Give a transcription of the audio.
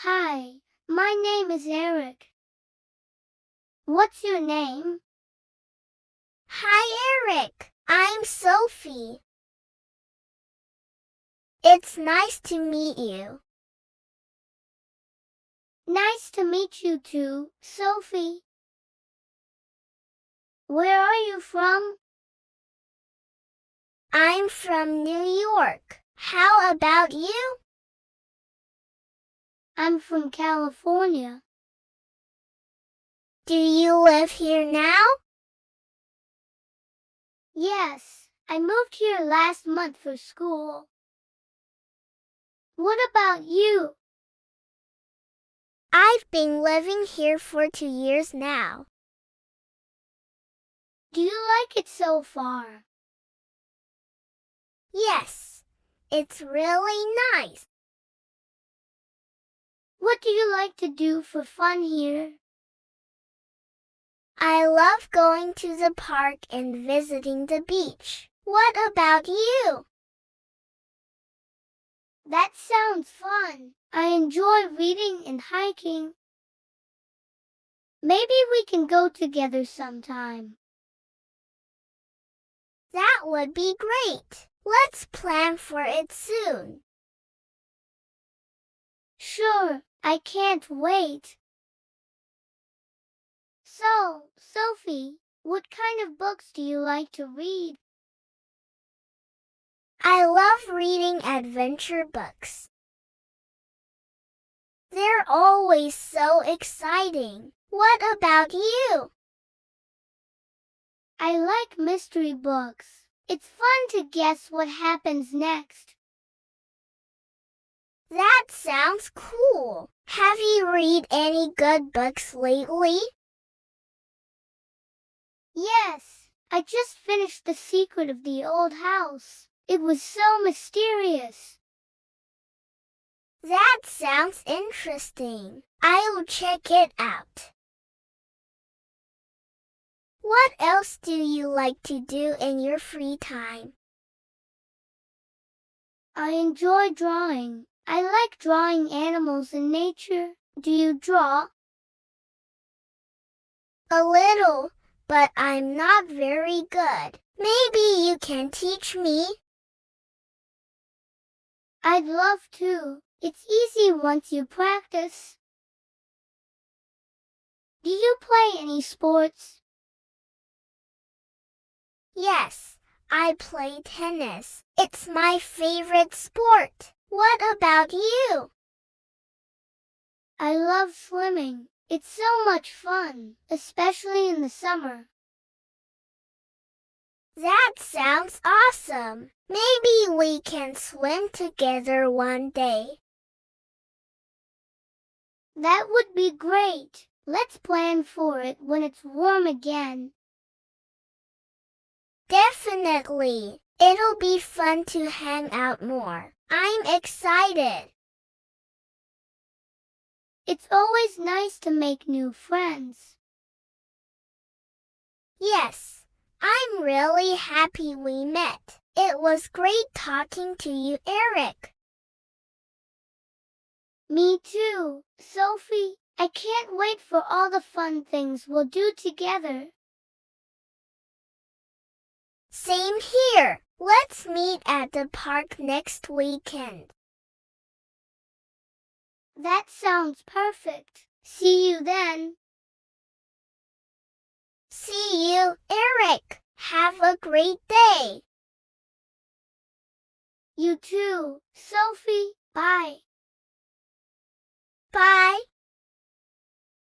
Hi, my name is Eric. What's your name? Hi, Eric. I'm Sophie. It's nice to meet you. Nice to meet you too, Sophie. Where are you from? I'm from New York. How about you? I'm from California. Do you live here now? Yes, I moved here last month for school. What about you? I've been living here for 2 years now. Do you like it so far? Yes, it's really nice. What do you like to do for fun here? I love going to the park and visiting the beach. What about you? That sounds fun. I enjoy reading and hiking. Maybe we can go together sometime. That would be great. Let's plan for it soon. Sure, I can't wait. So, Sophie, what kind of books do you like to read? I love reading adventure books. They're always so exciting. What about you? I like mystery books. It's fun to guess what happens next. That sounds cool. Have you read any good books lately? Yes, I just finished The Secret of the Old House. It was so mysterious. That sounds interesting. I'll check it out. What else do you like to do in your free time? I enjoy drawing. I like drawing animals in nature. Do you draw? A little, but I'm not very good. Maybe you can teach me? I'd love to. It's easy once you practice. Do you play any sports? Yes, I play tennis. It's my favorite sport. What about you? I love swimming. It's so much fun, especially in the summer. That sounds awesome. Maybe we can swim together one day. That would be great. Let's plan for it when it's warm again. Definitely. It'll be fun to hang out more. I'm excited. It's always nice to make new friends. Yes, I'm really happy we met. It was great talking to you, Eric. Me too, Sophie. I can't wait for all the fun things we'll do together. Same here. Let's meet at the park next weekend. That sounds perfect. See you then. See you, Eric. Have a great day. You too, Sophie. Bye. Bye.